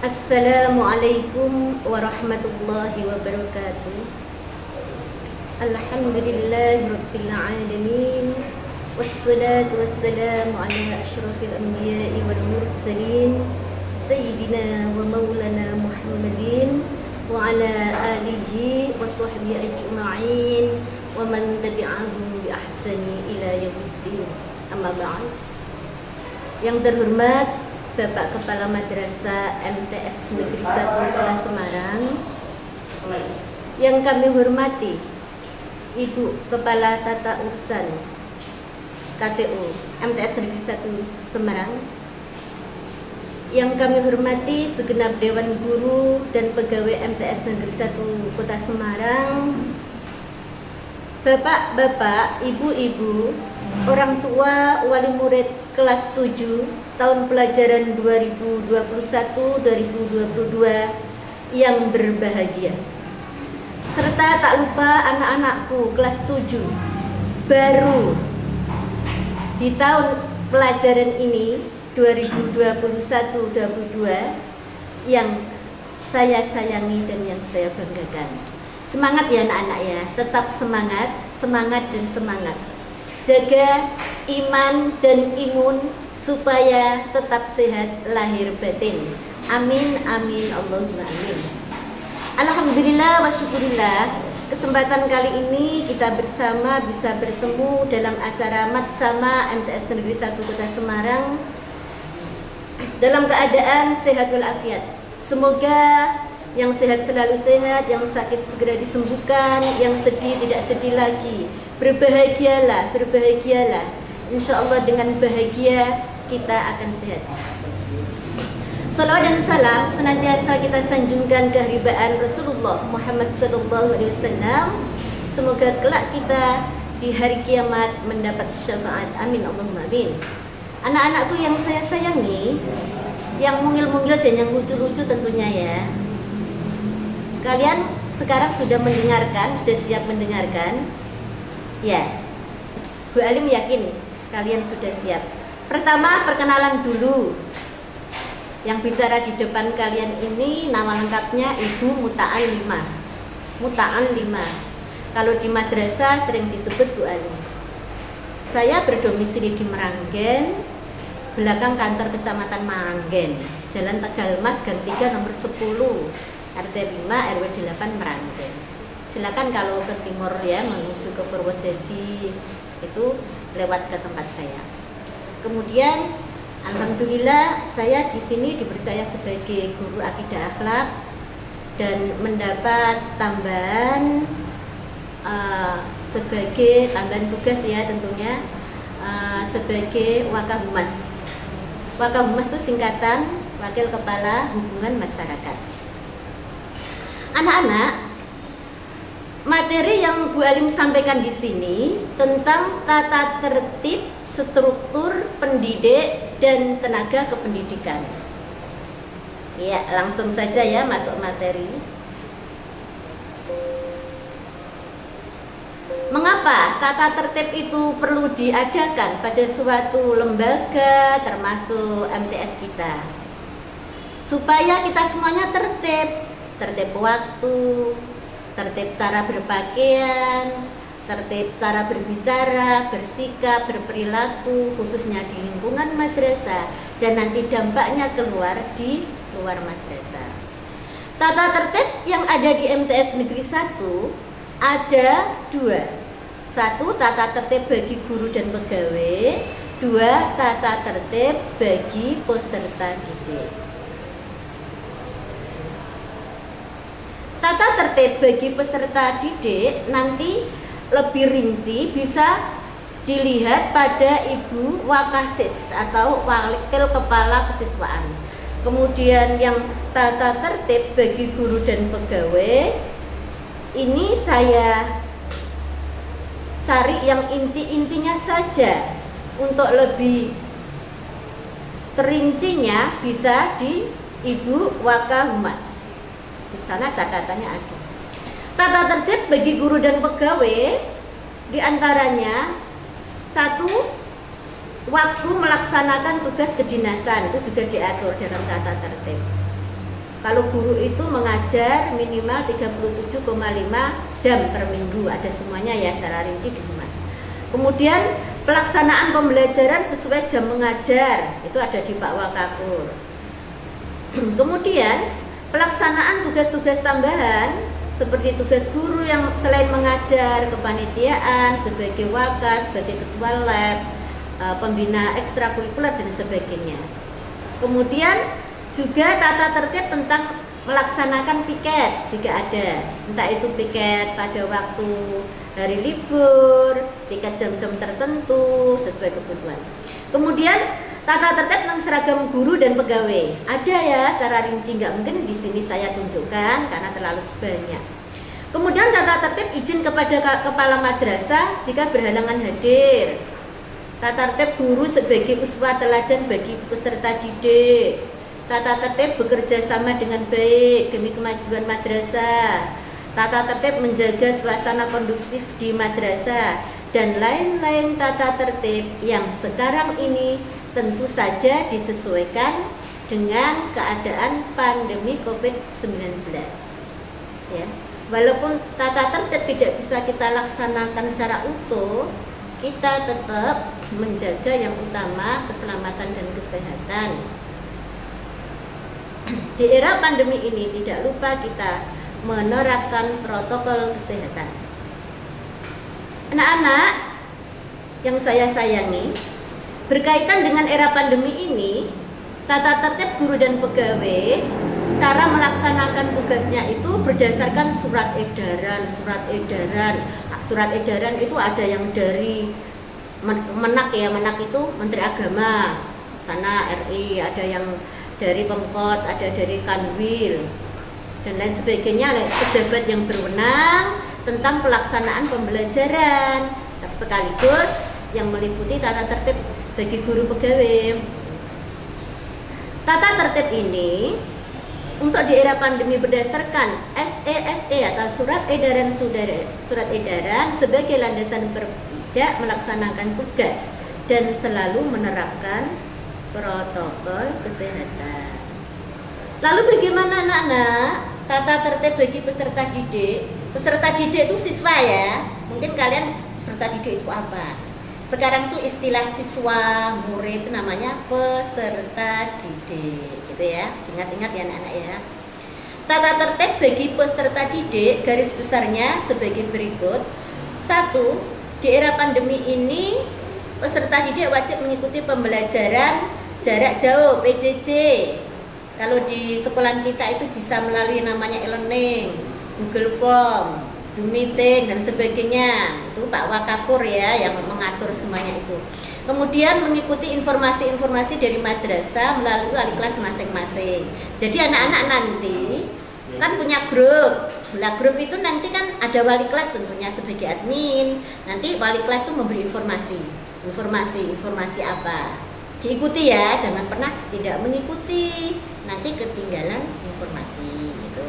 Assalamualaikum warahmatullahi wabarakatuh. Alhamdulillahirabbil alamin. Wassalatu wassalamu ala asyrafil anbiya'i wal mursalin sayyidina wa maulana Muhammadin wa ala alihi wa sahbihi ajma'in wa man tabi'ahum bi ahsani ila yaumiddin. Amma ba'd. Yang terhormat Bapak Kepala Madrasah MTS Negeri 1 Kota Semarang, yang kami hormati Ibu Kepala Tata Urusan KTU MTS Negeri 1 Semarang, yang kami hormati segenap Dewan Guru dan Pegawai MTS Negeri 1 Kota Semarang, Bapak-bapak, ibu-ibu, orang tua, wali murid kelas 7 tahun pelajaran 2021-2022 yang berbahagia, serta tak lupa anak-anakku kelas 7 baru di tahun pelajaran ini 2021-2022 yang saya sayangi dan yang saya banggakan. Semangat ya anak-anak ya, tetap semangat, semangat dan semangat. Jaga iman dan imun supaya tetap sehat lahir batin. Amin, amin, Allahumma amin. Alhamdulillah wa syukurillah, kesempatan kali ini kita bersama bisa bertemu dalam acara Matsama MTS Negeri 1 Kota Semarang dalam keadaan sehat walafiat. Semoga yang sehat selalu sehat, yang sakit segera disembuhkan, yang sedih tidak sedih lagi. Berbahagialah, berbahagialah. Insya Allah dengan bahagia kita akan sehat. Salawat dan salam senantiasa kita sanjungkan keharibaan Rasulullah Muhammad SAW. Semoga kelak kita di hari kiamat mendapat syafaat. Amin, Allahumma amin. Anak-anakku yang saya sayangi, yang mungil-mungil dan yang lucu-lucu tentunya ya. Kalian sekarang sudah mendengarkan, sudah siap mendengarkan? Ya, Bu Alim yakin kalian sudah siap. Pertama, perkenalan dulu. Yang bicara di depan kalian ini nama lengkapnya Ibu Muta'al 5. Muta'al 5. Kalau di madrasah sering disebut Bu Alim. Saya berdomisili di Meranggen, belakang kantor Kecamatan Manggen, Jalan Tegalmas, Gang 3 nomor 10. RT 5 RW 8 Meranggen. Silakan kalau ke timur ya, menuju ke Purwodadi itu lewat ke tempat saya. Kemudian alhamdulillah saya di sini dipercaya sebagai guru akidah akhlak dan mendapat tambahan sebagai tambahan tugas ya tentunya sebagai Wakahumas. Wakahumas itu singkatan Wakil Kepala Hubungan Masyarakat. Anak-anak, materi yang Bu Alim sampaikan di sini tentang tata tertib, struktur pendidik dan tenaga kependidikan. Ya, langsung saja ya masuk materi. Mengapa tata tertib itu perlu diadakan pada suatu lembaga termasuk MTS kita? Supaya kita semuanya tertib. Tertib waktu, tertib cara berpakaian, tertib cara berbicara, bersikap, berperilaku, khususnya di lingkungan madrasah dan nanti dampaknya keluar di luar madrasah. Tata tertib yang ada di MTS Negeri 1 ada 2. 1. Tata tertib bagi guru dan pegawai. 2. Tata tertib bagi peserta didik. Tata tertib bagi peserta didik nanti lebih rinci bisa dilihat pada Ibu Wakasis atau Wakil Kepala Kesiswaan. Kemudian yang tata tertib bagi guru dan pegawai ini saya cari yang inti-intinya saja. Untuk lebih terincinya bisa di Ibu Wakahumas. Di sana catatannya ada. Tata tertib bagi guru dan pegawai diantaranya 1. Waktu melaksanakan tugas kedinasan itu juga diatur dalam tata tertib. Kalau guru itu mengajar minimal 37,5 jam per minggu, ada semuanya ya secara rinci di Humas. Kemudian pelaksanaan pembelajaran sesuai jam mengajar, itu ada di Pak Wakakur. Kemudian pelaksanaan tugas-tugas tambahan seperti tugas guru yang selain mengajar, kepanitiaan sebagai wakas, sebagai ketua lab, pembina ekstrakurikuler dan sebagainya. Kemudian juga tata tertib tentang melaksanakan piket jika ada, entah itu piket pada waktu hari libur, piket jam-jam tertentu sesuai kebutuhan. Kemudian tata tertib tentang seragam guru dan pegawai ada ya secara rinci, nggak mungkin di sini saya tunjukkan karena terlalu banyak. Kemudian tata tertib izin kepada kepala madrasah jika berhalangan hadir. Tata tertib guru sebagai uswah teladan bagi peserta didik. Tata tertib bekerja sama dengan baik demi kemajuan madrasah. Tata tertib menjaga suasana kondusif di madrasah dan lain-lain tata tertib yang sekarang ini tentu saja disesuaikan dengan keadaan pandemi COVID-19. Ya. Walaupun tata tertib tidak bisa kita laksanakan secara utuh, kita tetap menjaga yang utama keselamatan dan kesehatan. Di era pandemi ini tidak lupa kita menerapkan protokol kesehatan. Anak-anak yang saya sayangi, berkaitan dengan era pandemi ini, tata tertib guru dan pegawai, cara melaksanakan tugasnya itu berdasarkan surat edaran. Surat edaran itu ada yang dari Menak ya, Menak itu Menteri Agama, sana RI, ada yang dari Pemkot, ada dari Kanwil, dan lain sebagainya, pejabat yang berwenang tentang pelaksanaan pembelajaran, sekaligus yang meliputi tata tertib bagi guru pegawai. Tata tertib ini untuk di era pandemi berdasarkan SESE atau surat edaran sebagai landasan berpijak melaksanakan tugas dan selalu menerapkan protokol kesehatan. Lalu bagaimana anak-anak tata tertib bagi peserta didik? Peserta didik itu siswa ya. Mungkin kalian peserta didik itu apa? Sekarang tuh istilah siswa, murid itu namanya peserta didik, gitu ya. Ingat-ingat ya anak-anak ya. Tata tertib bagi peserta didik garis besarnya sebagai berikut. 1. Di era pandemi ini peserta didik wajib mengikuti pembelajaran jarak jauh PJJ. Kalau di sekolah kita itu bisa melalui namanya e-learning, Google Form, Zoom meeting dan sebagainya. Itu Pak Wakakur ya yang mengatur semuanya itu. Kemudian mengikuti informasi-informasi dari madrasah melalui wali kelas masing-masing. Jadi anak-anak nanti kan punya grup. Nah, grup itu nanti kan ada wali kelas tentunya sebagai admin. Nanti wali kelas itu memberi informasi apa. Diikuti ya, jangan pernah tidak mengikuti. Nanti ketinggalan informasi gitu.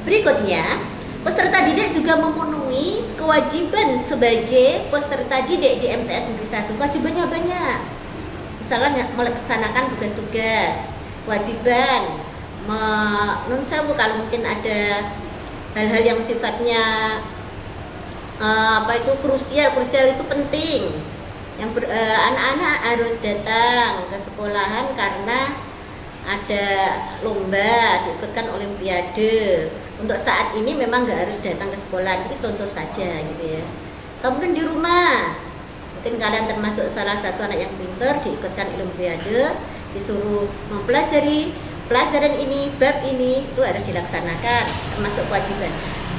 Berikutnya, peserta didik juga memenuhi kewajiban sebagai peserta didik di MTS Negeri 1. Kewajibannya banyak. Misalnya melaksanakan tugas-tugas, kewajiban non sewu kalau mungkin ada hal-hal yang sifatnya krusial itu penting. Yang anak-anak harus datang ke sekolahan karena ada lomba, diikutkan olimpiade. Untuk saat ini memang nggak harus datang ke sekolah, itu contoh saja gitu ya. Kemudian di rumah, mungkin kalian termasuk salah satu anak yang pintar, diikutkan olimpiade, disuruh mempelajari pelajaran ini, bab ini, itu harus dilaksanakan, termasuk kewajiban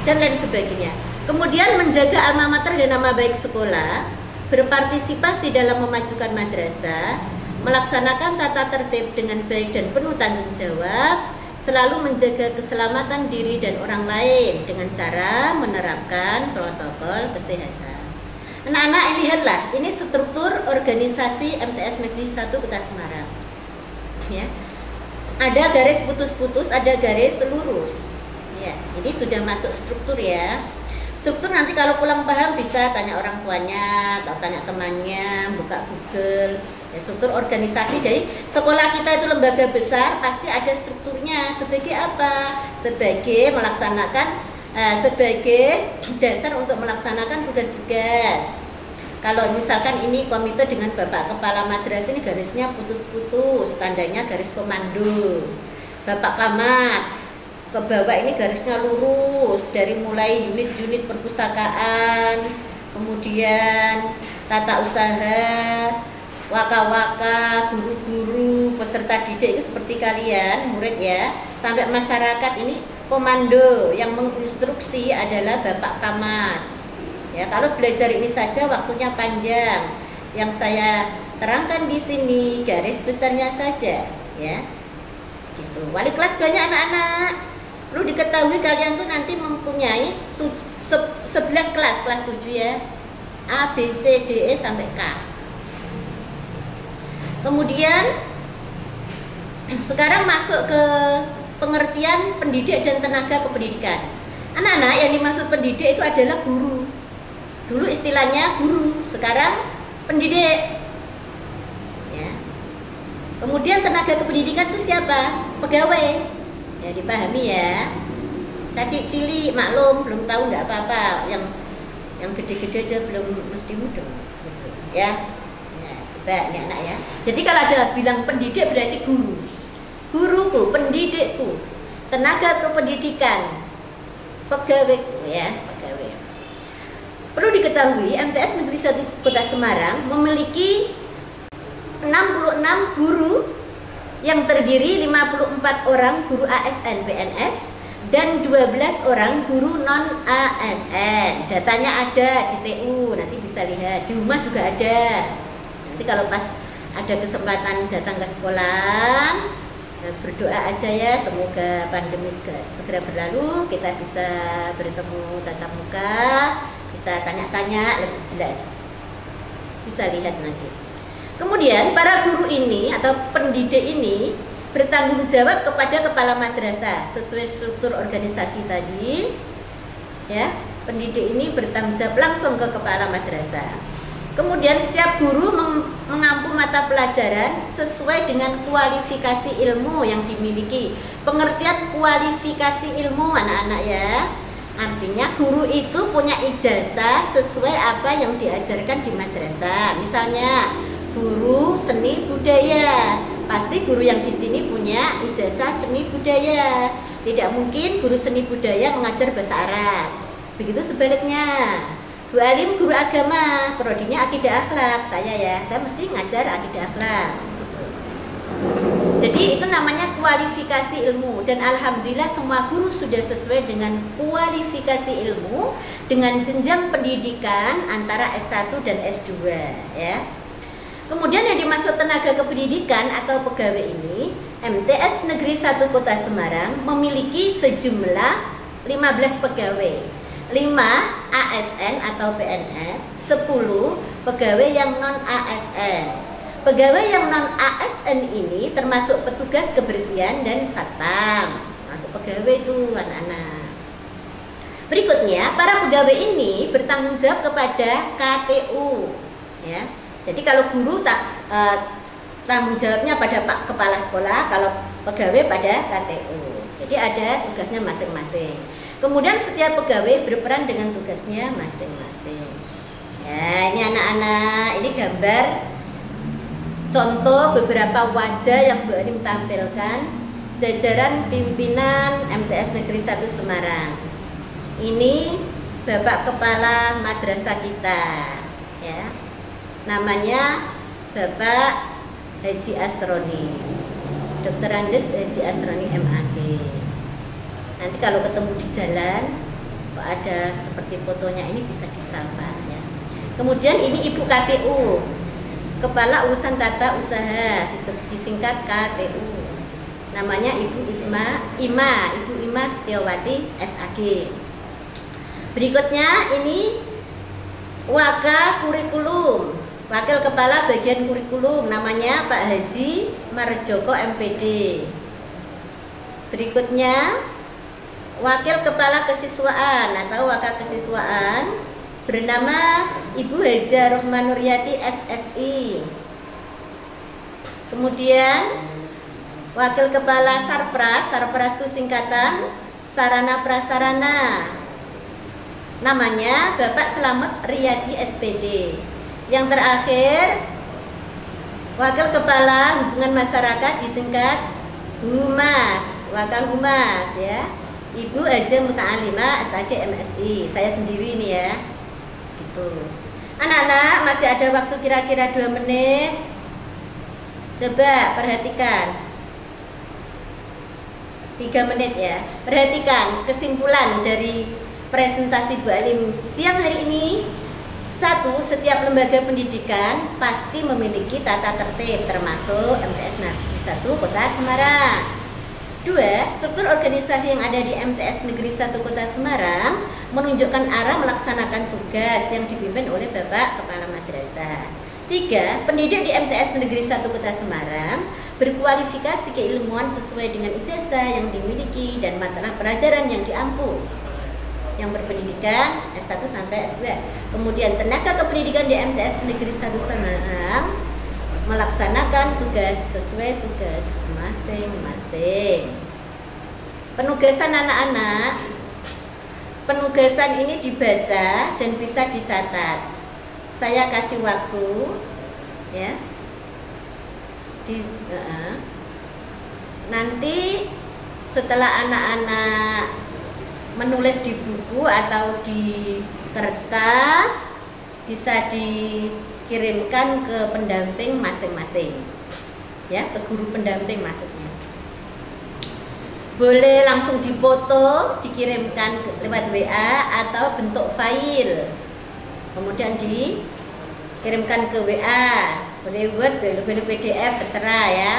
dan lain sebagainya. Kemudian menjaga alma mater dan nama baik sekolah, berpartisipasi dalam memajukan madrasah, melaksanakan tata tertib dengan baik dan penuh tanggung jawab, selalu menjaga keselamatan diri dan orang lain dengan cara menerapkan protokol kesehatan. Anak-anak lihatlah, ini struktur organisasi MTS Negeri 1 Kota Semarang. Ya. Ada garis putus-putus, ada garis lurus. Ya, ini sudah masuk struktur ya. Struktur nanti kalau pulang paham bisa tanya orang tuanya atau tanya temannya, buka Google. Ya, struktur organisasi. Jadi sekolah kita itu lembaga besar, pasti ada strukturnya. Sebagai apa? Sebagai melaksanakan, sebagai dasar untuk melaksanakan tugas-tugas. Kalau misalkan ini komite dengan Bapak Kepala Madrasah, ini garisnya putus-putus, tandanya garis komando. Bapak Camat ke bawah ini garisnya lurus, dari mulai unit-unit perpustakaan, kemudian tata usaha, waka-waka, guru-guru, peserta didik itu seperti kalian, murid ya, sampai masyarakat. Ini komando, yang menginstruksi adalah Bapak Camat. Ya, kalau belajar ini saja waktunya panjang. Yang saya terangkan di sini garis besarnya saja, ya. Gitu. Wali kelas banyak anak-anak. Perlu diketahui kalian tuh nanti mempunyai 11 kelas, kelas 7 ya. A, B, C, D, E sampai K. Kemudian sekarang masuk ke pengertian pendidik dan tenaga kependidikan. Anak-anak yang dimaksud pendidik itu adalah guru. Dulu istilahnya guru, sekarang pendidik. Ya. Kemudian tenaga kependidikan itu siapa? Pegawai. Ya, dipahami ya. Caci cili maklum, belum tahu nggak apa-apa. Yang gede-gede aja belum mesti mudah. Gitu. Ya. Coba nih anak ya. Jadi kalau ada bilang pendidik berarti guru. Guruku, pendidikku, tenaga kependidikan, pegawaiku ya, pegawai. Perlu diketahui MTS Negeri 1 Kota Semarang memiliki 66 guru yang terdiri 54 orang guru ASN PNS dan 12 orang guru non ASN. Datanya ada di TU, nanti bisa lihat. Di Humas juga ada. Nanti kalau pas ada kesempatan datang ke sekolah, berdoa aja ya, semoga pandemi segera berlalu, kita bisa bertemu tatap muka, bisa tanya-tanya lebih jelas, bisa lihat nanti. Kemudian para guru ini atau pendidik ini bertanggung jawab kepada kepala madrasah sesuai struktur organisasi tadi ya. Pendidik ini bertanggung jawab langsung ke kepala madrasah. Kemudian setiap guru mengampu mata pelajaran sesuai dengan kualifikasi ilmu yang dimiliki. Pengertian kualifikasi ilmu anak-anak ya, artinya guru itu punya ijazah sesuai apa yang diajarkan di madrasah. Misalnya guru seni budaya, pasti guru yang di sini punya ijazah seni budaya. Tidak mungkin guru seni budaya mengajar bahasa Arab. Begitu sebaliknya. Bu Alim guru agama, prodinya akidah akhlak, saya mesti ngajar akidah akhlak. Jadi itu namanya kualifikasi ilmu, dan alhamdulillah semua guru sudah sesuai dengan kualifikasi ilmu dengan jenjang pendidikan antara S1 dan S2 ya. Kemudian yang dimaksud tenaga kependidikan atau pegawai ini, MTS Negeri 1 Kota Semarang memiliki sejumlah 15 pegawai. 5 ASN atau PNS, 10 pegawai yang non ASN. Pegawai yang non ASN ini termasuk petugas kebersihan dan satpam. Masuk pegawai itu anak-anak. Berikutnya, para pegawai ini bertanggung jawab kepada KTU. Ya. Jadi kalau guru tanggung jawabnya pada Pak Kepala Sekolah, kalau pegawai pada KTU. Jadi ada tugasnya masing-masing. Kemudian setiap pegawai berperan dengan tugasnya masing-masing. Ya, ini anak-anak, ini gambar contoh beberapa wajah yang Bu Anim tampilkan, jajaran pimpinan MTS Negeri 1 Semarang. Ini Bapak Kepala Madrasah kita, ya. Namanya Bapak Haji Asroni, Dr. Andes Haji Asroni MAD. Nanti kalau ketemu di jalan, kok ada seperti fotonya ini bisa disapa ya. Kemudian ini Ibu KTU, Kepala Urusan Tata Usaha, disingkat KTU. Namanya Ibu Ibu Ima Setiawati SAG. Berikutnya ini Waka Kurikulum, Wakil Kepala Bagian Kurikulum, namanya Pak Haji Marjoko MPD. Berikutnya Wakil Kepala Kesiswaan atau Waka Kesiswaan bernama Ibu Haja Rohman Nuryati SSI. Kemudian Wakil Kepala Sarpras, Sarpras itu singkatan Sarana Prasarana. Namanya Bapak Slamet Riyadi SPD. Yang terakhir Wakil Kepala Hubungan Masyarakat disingkat Humas, Wakil Humas ya. Ibu Haja Muta'alimah SAG MSI. Saya sendiri nih ya. Gitu. Anak-anak masih ada waktu kira-kira 2 menit. Coba perhatikan 3 menit ya. Perhatikan kesimpulan dari presentasi Bu Alim siang hari ini. 1. Setiap lembaga pendidikan pasti memiliki tata tertib termasuk MTS Negeri 1 Kota Semarang. 2. Struktur organisasi yang ada di MTS Negeri 1 Kota Semarang menunjukkan arah melaksanakan tugas yang dipimpin oleh Bapak Kepala Madrasah. 3. Pendidik di MTS Negeri 1 Kota Semarang berkualifikasi keilmuan sesuai dengan ijazah yang dimiliki dan mata pelajaran yang diampu, yang berpendidikan S1 sampai S2. Kemudian tenaga kependidikan di MTS Negeri 1 Semarang melaksanakan tugas sesuai tugas masing-masing. Penugasan anak-anak, penugasan ini dibaca dan bisa dicatat. Saya kasih waktu ya. Nanti setelah anak-anak menulis di buku atau di kertas bisa dikirimkan ke pendamping masing-masing ya, ke guru pendamping maksudnya. Boleh langsung difoto dikirimkan lewat WA atau bentuk file, kemudian dikirimkan ke WA, boleh Word, boleh PDF, terserah ya.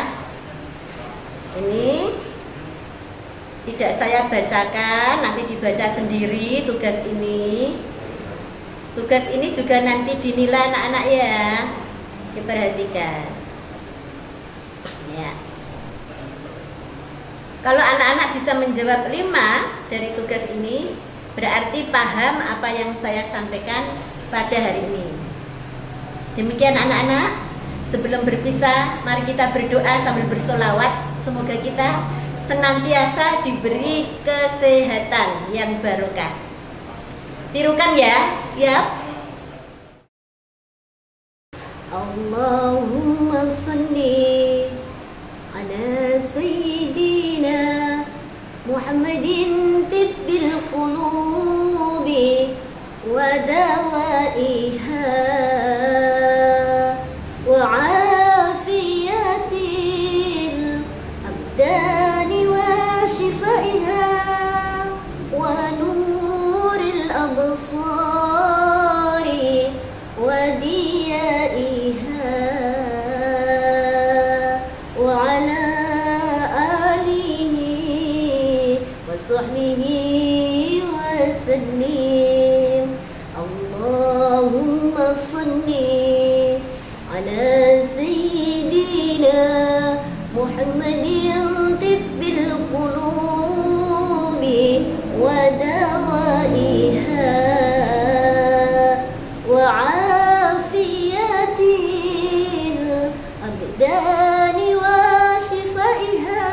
Ini tidak saya bacakan, nanti dibaca sendiri tugas ini. Tugas ini juga nanti dinilai anak-anak ya. Diperhatikan. Ya. Kalau anak-anak bisa menjawab 5 dari tugas ini, berarti paham apa yang saya sampaikan pada hari ini. Demikian anak-anak, sebelum berpisah, mari kita berdoa sambil bersolawat. Semoga kita senantiasa diberi kesehatan yang barokah. Tirukan ya, siap? Allahumma sholli ala sayyidina Muhammadin tibbil qulubi wa dawaiha wa afiyatil abdani wa shifaiha wa nuril absari wa diyaiha wa ala alihi wa sahbihi wa sallim. Allahumma salli ala sayyidina Muhammadin tibbil qulubi wa dawaiha wa afiyatil abdani wa shifaiha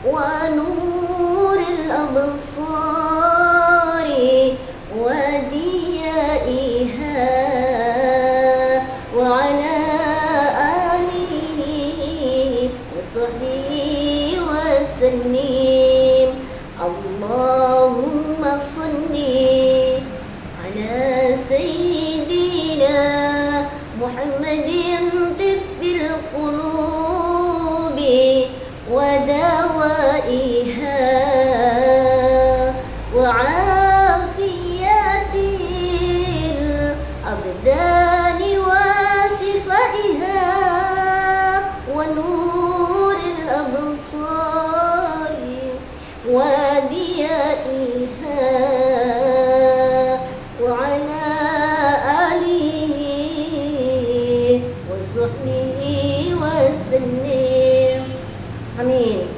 wa nuril absari wa diyaiha wa ala alihi wa sahbihi wa sallim. Allahumma salli ala sayyidina Muhammadin tibbil qulubi wa dawaiha wa afiyatil abdani wa shifaiha wa nuril absari wa diyaiha wa ala alihi wa sahbihi wa sallim. Amin.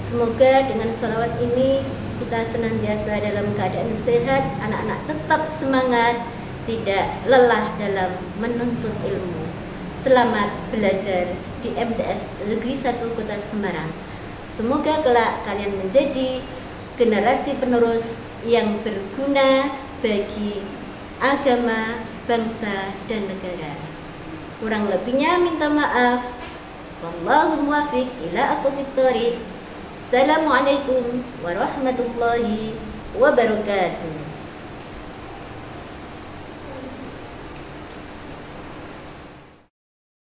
Semoga dengan sholawat ini kita senantiasa dalam keadaan sehat, anak-anak tetap semangat, tidak lelah dalam menuntut ilmu. Selamat belajar di MTS Negeri 1 Kota Semarang. Semoga kelak kalian menjadi generasi penerus yang berguna bagi agama, bangsa, dan negara. Kurang lebihnya minta maaf. Wallahu muwaffiq ila aqwamit thoriq. Assalamualaikum warahmatullahi wabarakatuh.